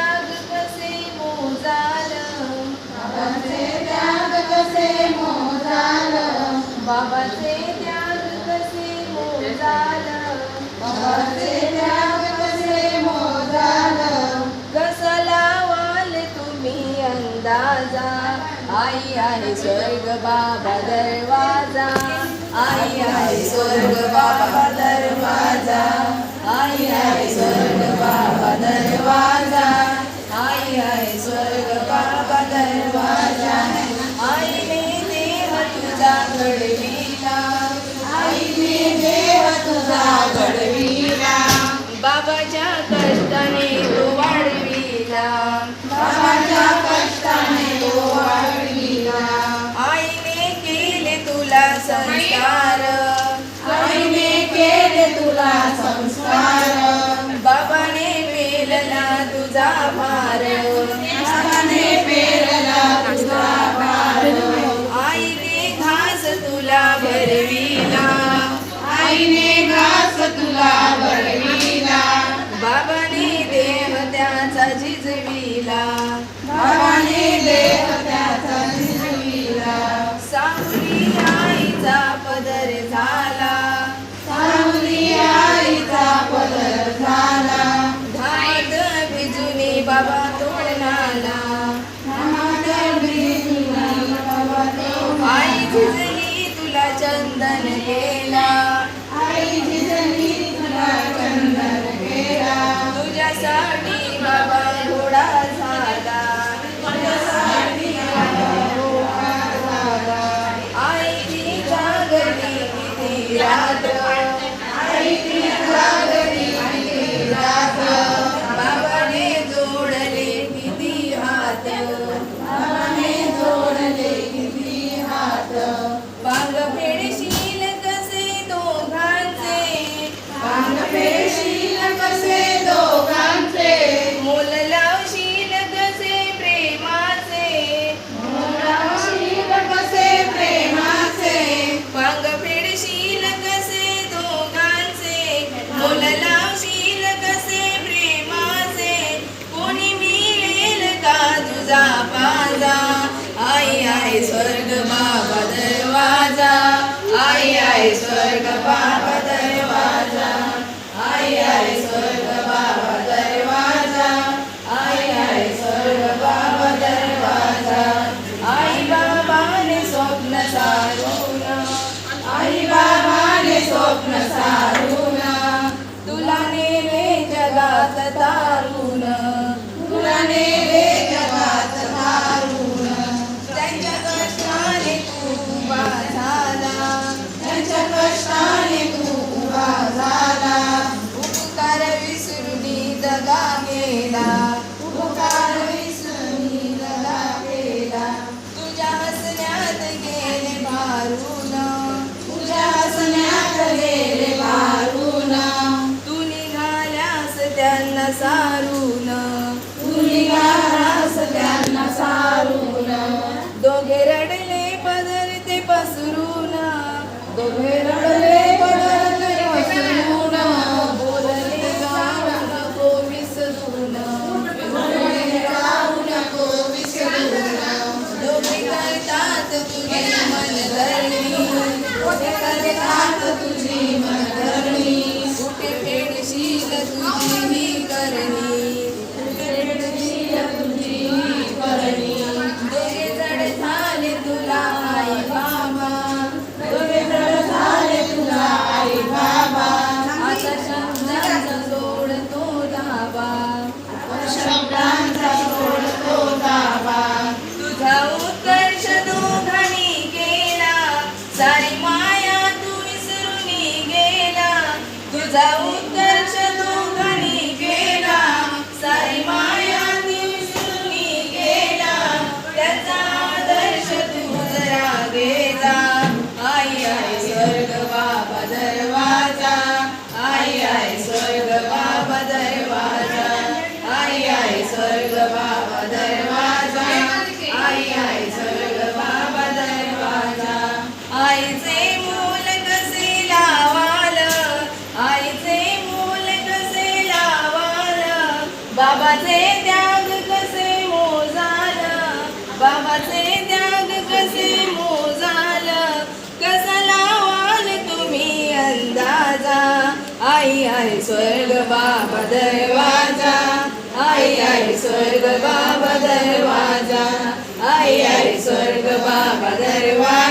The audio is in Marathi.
त्याग कसे मोजाल, बाबाचे त्याग कसे मोजाल, बाबाचे त्याग कसे मोजाल, बाबाचे त्याग कसे मोजाल. कसा लावाल तुम्ही अंदाजा, आई आहे स्वर्ग बाबा दरवाजा, आई आहे स्वर्ग बाबा दरवाजा, आई आहे स्वर्ग बाबा दरवाजा, आई आहे स्वर्ग बाबा दरवाजा. आईने देह तुझा घडविला, आईने देह तुझा घडविला, बाबाच्या कष्टाने तो वाढविला, बाबाच्या कष्टाने तो वाढविला. आईने केले तुला संस्कार, आईने केले तुला संस्कार, बाबाने पेलला तुझा भार, बाबाने पेरला तुझा भार. आईने घास तुला भरविला, आईने घास तुला भरविला, बाबाने देह त्याचा झिजविला, बाबाने देह त्याचा झिजविला. सावली आईचा पदर झाला, सावली आईचा पदर झाला, धाड भिजुनी बाबा तोडणाला, नामात भिजला बाबा तो. आई झिजली तुला चंदन केला, आई झिजली तुला चंदन केला, तुझ्यासाठी बाबा घोडा झाला, तुझ्यासाठी बाबा झाला. आईची जागली किती रात्र, आईची जागली किती रात, बाबाने जोडले किती हात, बाबाने जोडले किती हात. बांग फेडशील कसे दोघांचे, पांग फेडशील कसे दोघांचे, मोल लावशील कसे प्रेमाचे, मोलाशील कसे प्रेमाचे, बांग फेडशील कसे दोघांचे, मोल लावशील कसे प्रेमाचे, कोणी मिळेल का तुझा पाजा, आई आहे स्वर्ग बाबा दरवाजा, आई आहे स्वर्ग बाबा दरवाजा, आई आहे स्वर्ग बाबा दरवाजा, आई आहे स्वर्ग बाबा दरवाजा. आई बाबाने स्वप्न सारून, आई बाबाने स्वप्न सारून, तुला नेले जगात तारून, तुला नेले जगात तारून. त्यांच्या कष्टाने तू उभा झाला, त्यांच्या कष्टाने आहे स्वर्ग बाबा दरवाजा, आई आहे स्वर्ग बाबा दरवाजा, आई आहे स्वर्ग बाबा दरवाजा.